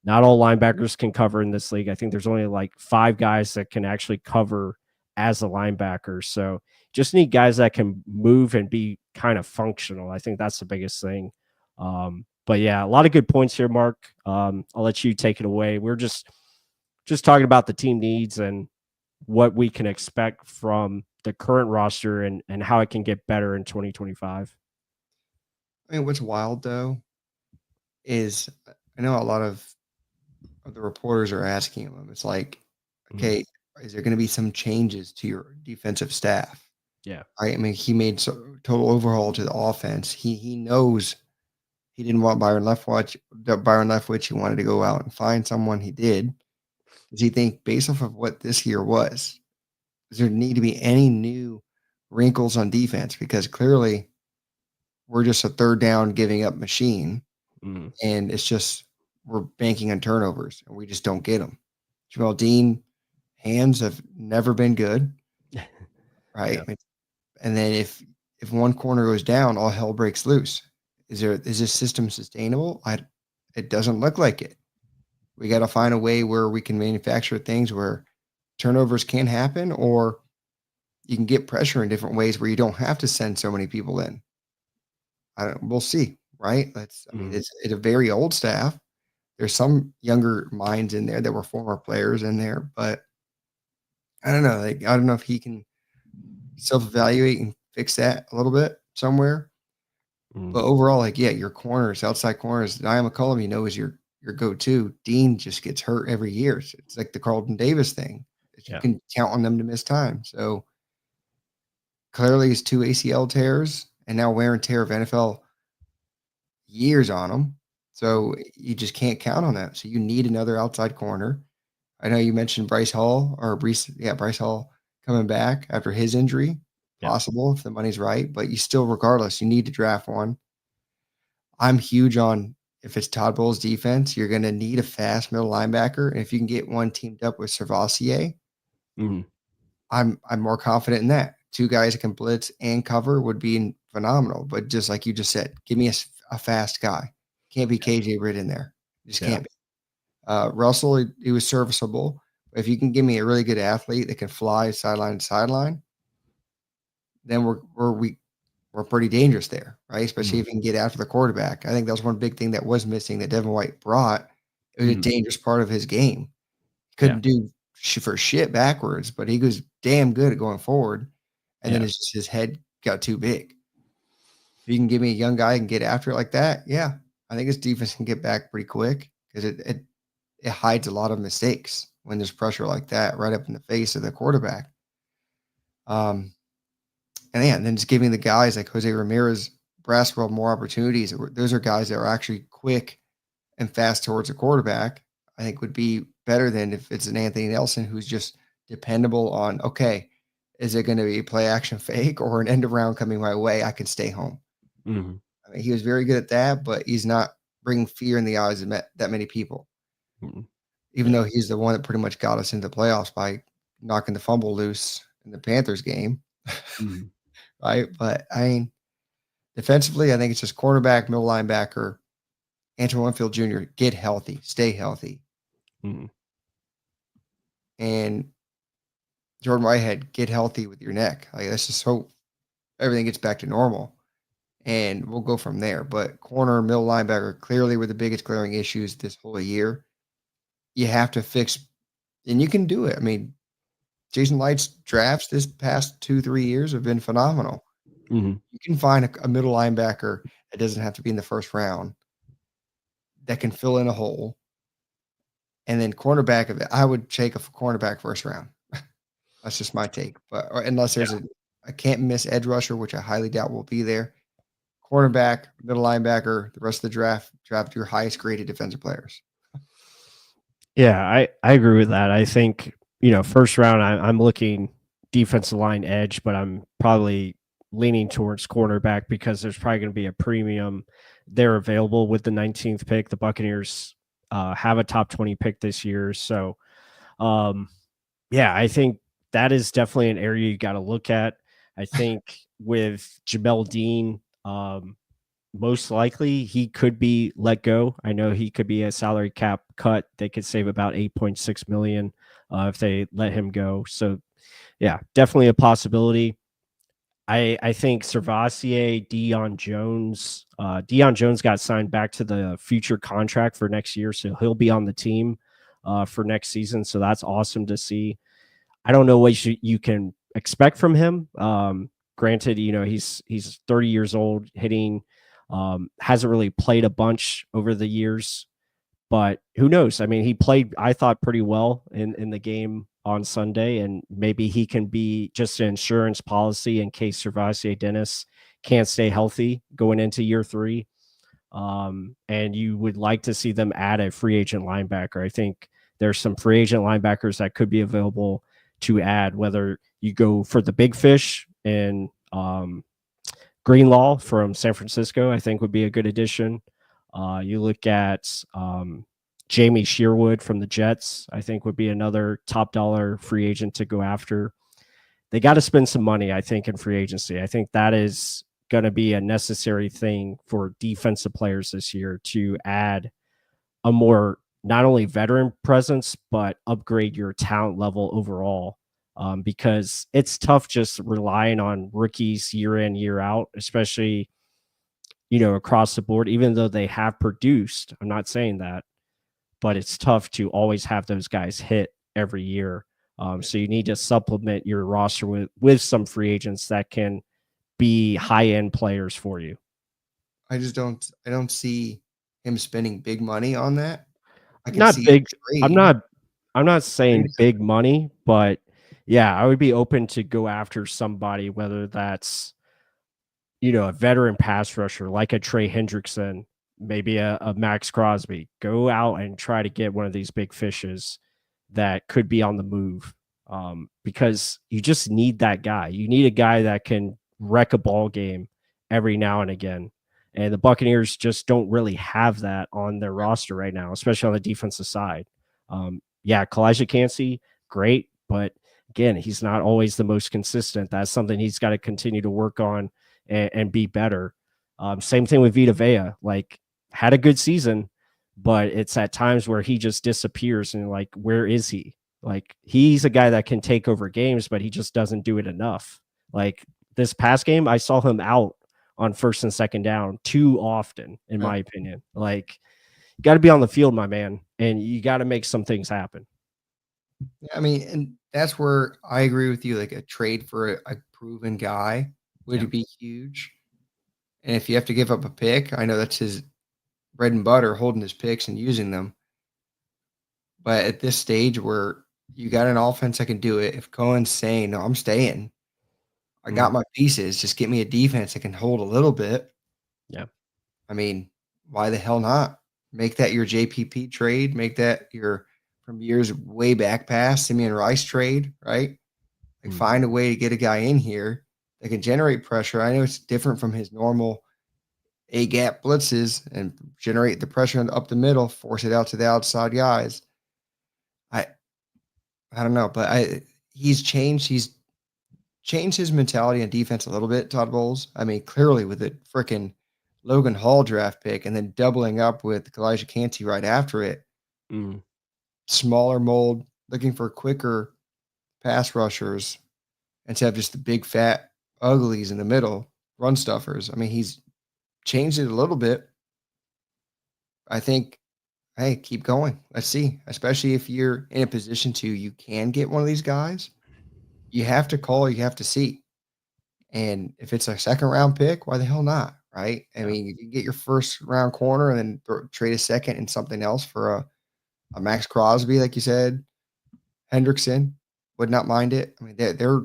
Not all linebackers can cover in this league. I think there's only like 5 guys that can actually cover as a linebacker. So just need guys that can move and be kind of functional. I think that's the biggest thing. But yeah, a lot of good points here, Mark. I'll let you take it away. We're just talking about the team needs and what we can expect from the current roster and how it can get better in 2025. I mean, what's wild though is I know a lot of the reporters are asking him. It's like, okay, is there going to be some changes to your defensive staff? Yeah. Right. I mean, he made total overhaul to the offense. He knows he didn't want Byron Leftwich. He wanted to go out and find someone. He did. Does he think, based off of what this year was, does there need to be any new wrinkles on defense? Because clearly we're just a third down giving up machine, and it's just we're banking on turnovers, and we just don't get them. Jamel Dean hands have never been good, right? Yeah. And then if one corner goes down, all hell breaks loose. Is this system sustainable? It doesn't look like it. We got to find a way where we can manufacture things where turnovers can happen, or you can get pressure in different ways where you don't have to send so many people in. We'll see, right? I mean, it's a very old staff. There's some younger minds in there that were former players in there, but I don't know. Like, I don't know if he can self-evaluate and fix that a little bit somewhere. But overall, like, yeah, your corners, outside corners, Zion McCollum, is your go-to. Dean just gets hurt every year. So it's like the Carlton Davis thing. You can count on them to miss time. So clearly his 2 ACL tears and now wear and tear of NFL years on them. So you just can't count on that. So you need another outside corner. I know you mentioned Bryce Hall coming back after his injury. Possible if the money's right, but you still, regardless, you need to draft one. I'm huge on, if it's Todd Bowles' defense, you're going to need a fast middle linebacker. And if you can get one teamed up with Servassier, I'm more confident in that. Two guys that can blitz and cover would be phenomenal. But just like you just said, give me a fast guy. Can't be KJ Britt in there. Just Yeah. can't be. Russell, he was serviceable. But if you can give me a really good athlete that can fly sideline to sideline, then we're pretty dangerous there, right? Especially if you can get after the quarterback. I think that was one big thing that was missing that Devin White brought. It was a dangerous part of his game. Yeah. Couldn't do for shit backwards, but he was damn good at going forward. And then Yeah. it's just his head got too big. If you can give me a young guy and get after it like that, yeah, I think his defense can get back pretty quick because it hides a lot of mistakes when there's pressure like that right up in the face of the quarterback. And yeah, and then just giving the guys like Jose Ramirez, Braswell more opportunities. Those are guys that are actually quick and fast towards the quarterback. I think would be better than if it's an Anthony Nelson who's just dependable on, okay, is it going to be a play action fake or an end around coming my way? I can stay home. Mm-hmm. I mean, he was very good at that, but he's not bringing fear in the eyes of that many people. Mm-hmm. Even though he's the one that pretty much got us into the playoffs by knocking the fumble loose in the Panthers game. Mm-hmm. Right. But I mean, defensively, I think it's just cornerback, middle linebacker, Antoine Winfield Jr., get healthy, stay healthy. Mm-hmm. And Jordan Whitehead, get healthy with your neck. Like, let's just hope everything gets back to normal. And we'll go from there. But corner, middle linebacker, clearly were the biggest glaring issues this whole year. You have to fix, and you can do it. I mean, Jason Light's drafts this past 2-3 years have been phenomenal. Mm-hmm. You can find a middle linebacker that doesn't have to be in the first round that can fill in a hole. And then cornerback of it, I would take a cornerback first round. That's just my take. But unless there's a can't miss edge rusher, which I highly doubt will be there. Cornerback, middle linebacker, the rest of the draft your highest graded defensive players. Yeah, I agree with that. I think, first round, I'm looking defensive line edge, but I'm probably leaning towards cornerback because there's probably going to be a premium there available with the 19th pick. The Buccaneers have a top 20 pick this year. So, yeah, I think that is definitely an area you got to look at. I think with Jamel Dean, most likely he could be let go. I know he could be a salary cap cut. They could save about 8.6 million if they let him go. So yeah, definitely a possibility. I think Servassier, Deion Jones got signed back to the future contract for next year, so he'll be on the team for next season. So that's awesome to see. I don't know what you can expect from him. Granted, he's 30 years old, hitting, hasn't really played a bunch over the years, but who knows? I mean, he played, I thought, pretty well in the game on Sunday, and maybe he can be just an insurance policy in case Servassier Dennis can't stay healthy going into year 3. And you would like to see them add a free agent linebacker. I think there's some free agent linebackers that could be available to add, whether you go for the big fish and Greenlaw from San Francisco, I think would be a good addition. You look at Jamie Shearwood from the Jets, I think would be another top dollar free agent to go after. They got to spend some money, I think, in free agency. I think that is going to be a necessary thing for defensive players this year to add a more not only veteran presence, but upgrade your talent level overall. Because it's tough just relying on rookies year in, year out, especially, across the board, even though they have produced. I'm not saying that, but it's tough to always have those guys hit every year. So you need to supplement your roster with some free agents that can be high-end players for you. I don't see him spending big money on that. I can Not see big. a I'm trade. not saying big money, but yeah, I would be open to go after somebody, whether that's, a veteran pass rusher like a Trey Hendrickson, maybe a Max Crosby. Go out and try to get one of these big fishes that could be on the move, because you just need that guy. You need a guy that can wreck a ball game every now and again. And the Buccaneers just don't really have that on their roster right now, especially on the defensive side. Yeah, Kalijah Cansey, great, but again, he's not always the most consistent. That's something he's got to continue to work on and be better. Same thing with Vita Vea. Like, had a good season, but it's at times where he just disappears and like, where is he? Like, he's a guy that can take over games, but he just doesn't do it enough. Like this past game, I saw him out on first and second down too often, in my opinion. Like, you got to be on the field, my man, and you got to make some things happen. I mean, and that's where I agree with you. Like a trade for a proven guy Yeah. would be huge. And if you have to give up a pick, I know that's his bread and butter, holding his picks and using them. But at this stage where you got an offense that can do it, if Cohen's saying, "No, I'm staying. I got Mm, my pieces. Just get me a defense that can hold a little bit." yeah. I mean, why the hell not? Make that your JPP trade. Make that your from years way back past Simeon Rice trade, right? Like Mm, find a way to get a guy in here that can generate pressure. I know it's different from his normal A gap blitzes and generate the pressure up the middle, force it out to the outside guys. I I don't know, but he's changed his mentality on defense a little bit, Todd Bowles. I mean, clearly with a freaking Logan Hall draft pick and then doubling up with Elijah Canty right after it. mm. Smaller mold, looking for quicker pass rushers instead of just the big fat uglies in the middle, run stuffers. I mean, he's changed it a little bit. I think, hey, keep going. Let's see. Especially if you're in a position to you can get one of these guys. You have to call, you have to see. And if it's a second round pick, why the hell not? Right? I Yeah. mean, you can get your first round corner and then trade a second and something else for a Max Crosby, like you said. Hendrickson would not mind it. I mean, they're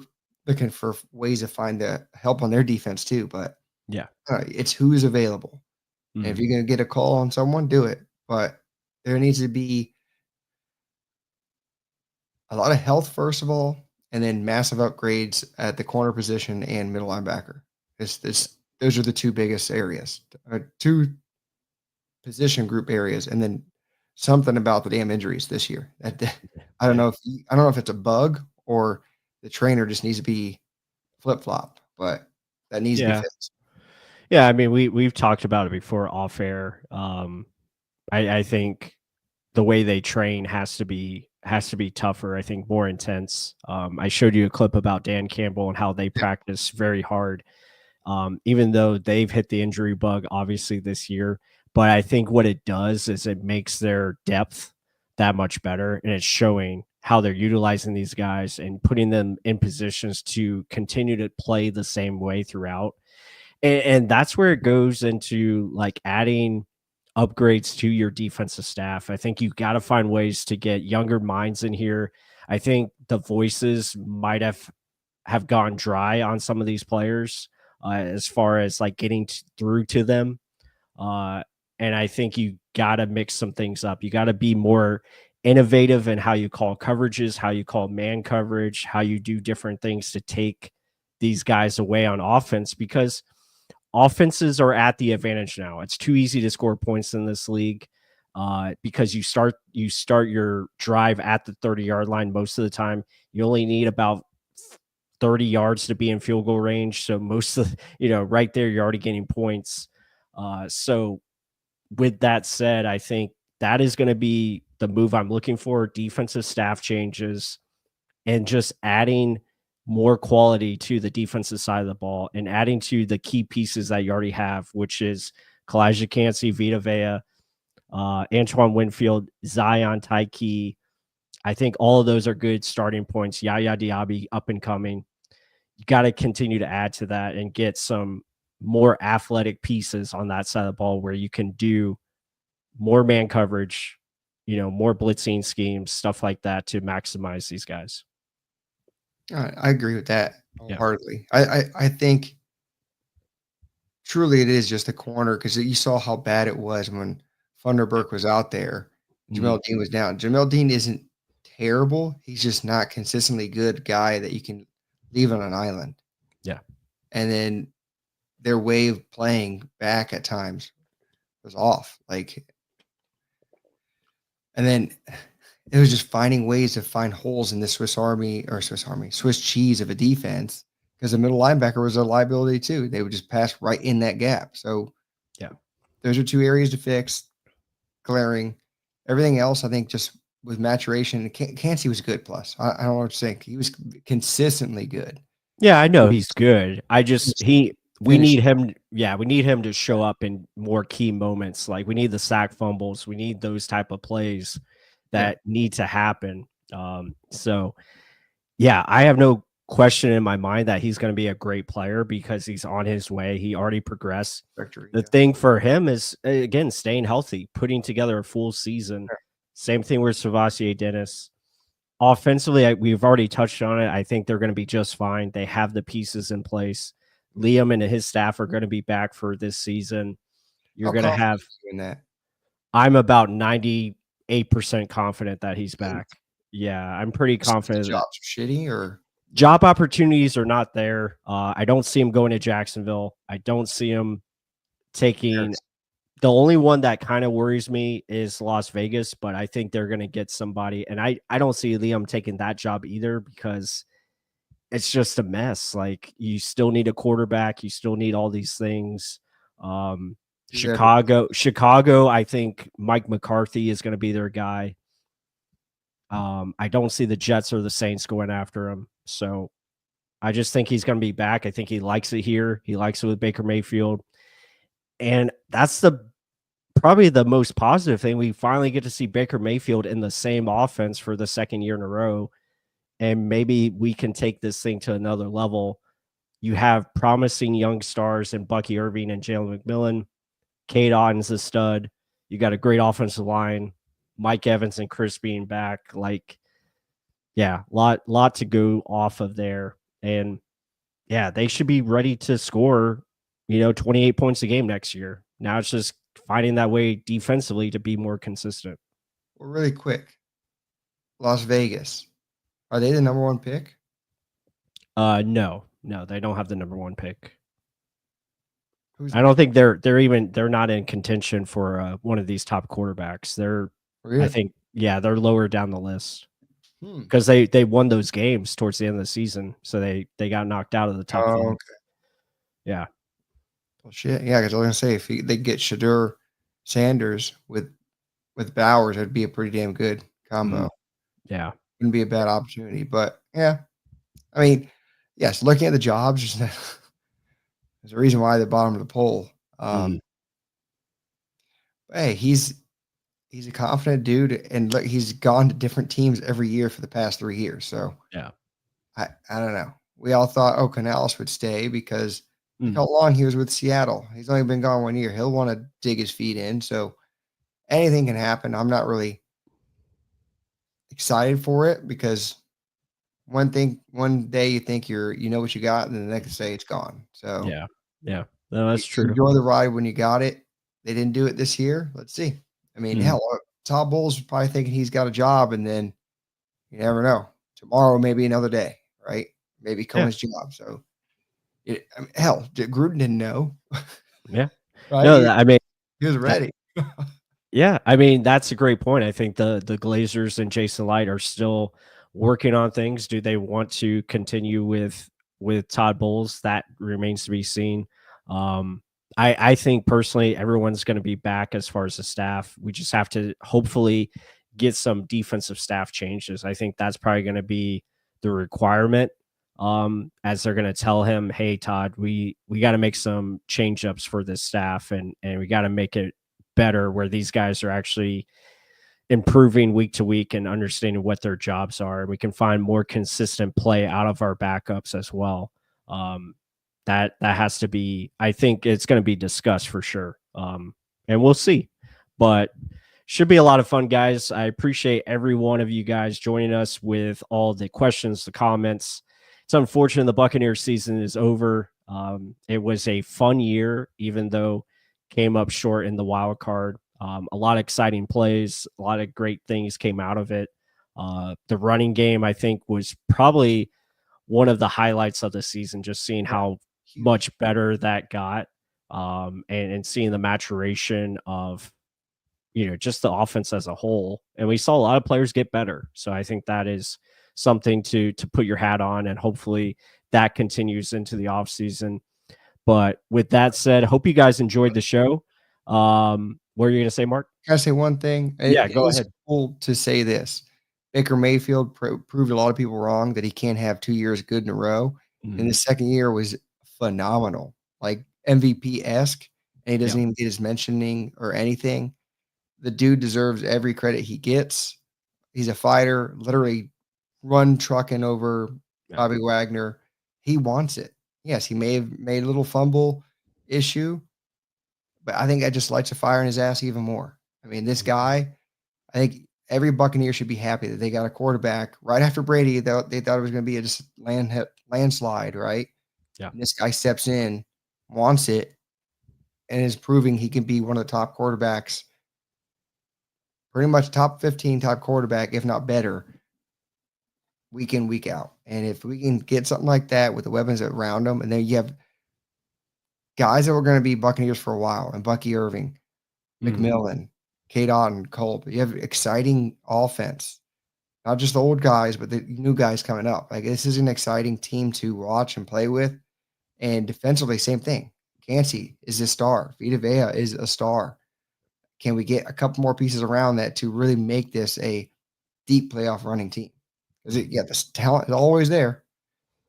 looking for ways to find the help on their defense too, but Yeah. it's who's available. And if Mm. you're going to get a call on someone, do it. But there needs to be a lot of health, first of all, and then massive upgrades at the corner position and middle linebacker. Those are the two biggest areas, two position group areas, and then something about the damn injuries this year. I don't Yeah. know if I don't know if it's a bug or the trainer just needs to be flip flop, but that needs to be Yeah. fixed. Yeah. I mean, we've talked about it before off air. I think the way they train has to be tougher. I think more intense. I showed you a clip about Dan Campbell and how they Yeah, practice very hard. Even though they've hit the injury bug obviously this year. But I think what it does is it makes their depth that much better. And it's showing how they're utilizing these guys and putting them in positions to continue to play the same way throughout. And that's where it goes into like adding upgrades to your defensive staff. I think you got to find ways to get younger minds in here. I think the voices might have gone dry on some of these players as far as like getting through to them. Uh, and I think you got to mix some things up. You got to be more innovative in how you call coverages, how you call man coverage, how you do different things to take these guys away on offense because offenses are at the advantage now. It's too easy to score points in this league because you start your drive at the 30-yard line most of the time. You only need about 30 yards to be in field goal range. So most of right there, you're already getting points. So with that said, I think that is going to be the move I'm looking for. Defensive staff changes and just adding more quality to the defensive side of the ball and adding to the key pieces that you already have, which is Kalijah Cansey, Vita Vea, Antoine Winfield, Zion Tyke. I think all of those are good starting points. Yaya Diaby up and coming. You got to continue to add to that and get some more athletic pieces on that side of the ball where you can do more man coverage, more blitzing schemes, stuff like that to maximize these guys. I agree with that Yeah. wholeheartedly. I think truly it is just a corner because you saw how bad it was when Funderburk was out there. Mm, Jamel Dean was down. Jamel Dean isn't terrible. He's just not consistently good guy that you can leave on an island. yeah. And then their way of playing back at times was off. Like, and then it was just finding ways to find holes in the Swiss cheese of a defense because the middle linebacker was a liability too. They would just pass right in that gap. So Yeah. those are two areas to fix, glaring. Everything else, I think, just with maturation, Cansey was good. Plus, I don't know what to think. He was consistently good. Yeah, I know he's good. I just Just we finishing. need him. Yeah, we need him to show up in more key moments. Like we need the sack fumbles. We need those type of plays Yeah, that need to happen. So yeah, I have no question in my mind that he's going to be a great player because he's on his way. He already progressed. victory. The Yeah. thing for him is again staying healthy, putting together a full season. Same thing with Savasier Dennis. Offensively, we've already touched on it. I think they're going to be just fine. They have the pieces in place. Liam and his staff are going to be back for this season. You're How going to confident have, are you in that? I'm about 98% confident that he's Good. back. Yeah, I'm pretty Just 'cause the confident that jobs are shitty, or job opportunities are not there. I don't see him going to Jacksonville. I don't see him taking the only one that kind of worries me is Las Vegas, but I think they're going to get somebody. And I don't see Liam taking that job either because it's just a mess. Like you still need a quarterback, you still need all these things. he's every Chicago, I think Mike McCarthy is going to be their guy. I don't see the Jets or the Saints going after him. So I just think he's going to be back. I think he likes it here. He likes it with Baker Mayfield. And that's probably the most positive thing. We finally get to see Baker Mayfield in the same offense for the second year in a row. And maybe we can take this thing to another level. You have promising young stars in Bucky Irving and Jalen McMillan. Cade Otton's a stud. You got a great offensive line. Mike Evans and Chris being back. Like, yeah, lot to go off of there. And yeah, they should be ready to score, 28 points a game next year. Now it's just finding that way defensively to be more consistent. well, really quick. Las Vegas, are they the number one pick? No, they don't have the number one pick. Who's I don't think they're not in contention for one of these top quarterbacks. I really? think, yeah, they're lower down the list Hmm. because they won those games towards the end of the season, so they got knocked out of the top Oh, 5. okay. Yeah, Well, shit. Yeah, because I was gonna say they get Shadur Sanders with Bowers, that'd be a pretty damn good mhm, combo. yeah, Wouldn't be a bad opportunity, but yeah, I mean, yes, looking at the jobs, there's a reason why they're bottom of the poll. mhm, Hey, he's a confident dude, and look, he's gone to different teams every year for the past 3 years. So yeah, I don't know. We all thought Canales would stay because look mm, how long he was with Seattle. He's only been gone 1 year. He'll want to dig his feet in. So anything can happen. I'm not really excited for it because one day you think you know what you got, and then the next day it's gone. So yeah, yeah. No, that's true. enjoy the ride when you got it. They didn't do it this year. Let's see. I mean, Mhm, hell, Todd Bowles is probably thinking he's got a job, and then you never know. Tomorrow, maybe another day, right? Maybe yeah, Cohen's job. So, I mean, hell, Gruden didn't know, yeah. right? No, I mean, He was that ready. yeah, I mean, that's a great point. I think the Glazers and Jason Light are still working on things. Do they want to continue with Todd Bowles? That remains to be seen. Um, I think personally everyone's going to be back as far as the staff. We just have to hopefully get some defensive staff changes. I think that's probably going to be the requirement. As they're going to tell him, "Hey, Todd, we got to make some change ups for this staff, and we got to make it better where these guys are actually improving week to week and understanding what their jobs are. And we can find more consistent play out of our backups as well. Um, that has to be, I think it's going to be discussed for sure. And we'll see, but should be a lot of fun, guys. I appreciate every one of you guys joining us with all the questions, the comments. It's unfortunate the Buccaneers season is over. It was a fun year, even though came up short in the wild card. A lot of exciting plays, a lot of great things came out of it. The running game, I think, was probably one of the highlights of the season, just seeing Yeah, how huge. much better that got, and seeing the maturation of just the offense as a whole. And we saw a lot of players get better. So I think that is something to put your hat on, and hopefully that continues into the offseason. But with that said, hope you guys enjoyed the show. What are you going to say, Mark? Can I say one thing? Yeah, It go is ahead. cool to say this. Baker Mayfield proved a lot of people wrong that he can't have 2 years good in a row, and Mhm. his second year was phenomenal, like MVP-esque, and he Yeah. doesn't even get his mentioning or anything. The dude deserves every credit he gets. He's a fighter, literally run trucking over Yeah. Bobby Wagner. He wants it. Yes, he may have made a little fumble issue, but I think that just lights a fire in his ass even more. I mean, this Mhm. guy, I think every Buccaneer should be happy that they got a quarterback right after Brady. They thought it was going to be a just landslide, right? Yeah. And this guy steps in, wants it, and is proving he can be one of the top quarterbacks, pretty much top 15 top quarterback, if not better, week in, week out. And if we can get something like that with the weapons around them, and then you have guys that were going to be Buccaneers for a while, and Bucky Irving, Mhm. McMillan, Kate Otten, Culp. You have exciting offense, not just the old guys, but the new guys coming up. Like this is an exciting team to watch and play with. And defensively, same thing. Cansey is a star. Vita Vea is a star. Can we get a couple more pieces around that to really make this a deep playoff running team? Because Mhm. yeah, the talent is always there.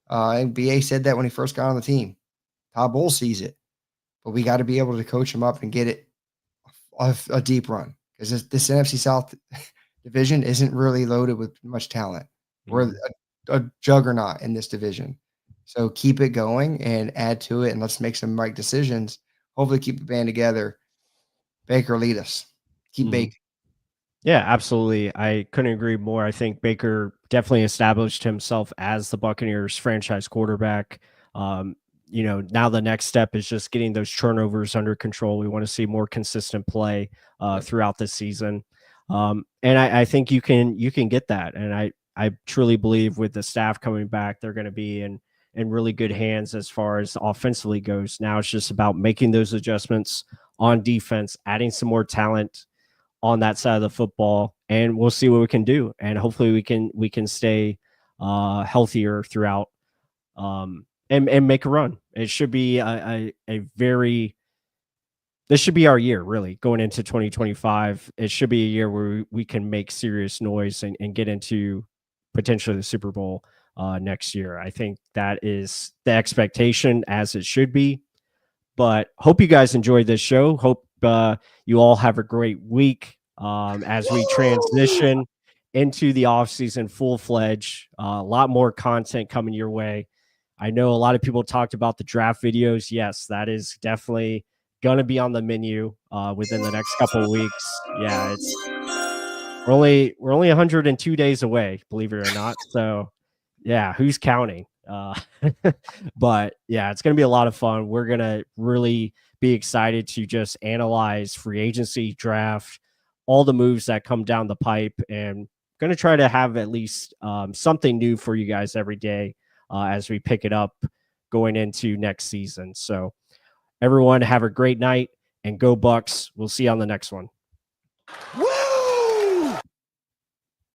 And BA said that when he first got on the team. Todd Bowles sees it, but we got to be able to coach him up and get it a deep run because this NFC South division isn't really loaded with much talent. We're Mhm. a juggernaut in this division. So keep it going and add to it, and let's make some right decisions. Hopefully, keep the band together. Baker, lead us. Keep Mhm. baking. Yeah, absolutely. I couldn't agree more. I think Baker definitely established himself as the Buccaneers franchise quarterback. Um, now the next step is just getting those turnovers under control. We want to see more consistent play Yep. throughout the season. And I think you can get that. And I truly believe with the staff coming back, they're going to be in really good hands as far as offensively goes. Now it's just about making those adjustments on defense, adding some more talent on that side of the football, and we'll see what we can do. And hopefully we can stay healthier throughout, and make a run. It should be a very this should be our year, really, going into 2025. It should be a year where we can make serious noise and get into potentially the Super Bowl next year. I think that is the expectation, as it should be. But hope you guys enjoyed this show. Hope you all have a great week as we transition into the off season full fledged. A lot more content coming your way. I know a lot of people talked about the draft videos. Yes, that is definitely going to be on the menu within the next couple of weeks. Yeah, it's we're only 102 days away, believe it or not. So yeah, who's counting? But yeah, it's going to be a lot of fun. We're going to really be excited to just analyze free agency, draft, all the moves that come down the pipe, and going to try to have at least something new for you guys every day as we pick it up going into next season. So everyone have a great night and go Bucks. We'll see you on the next one.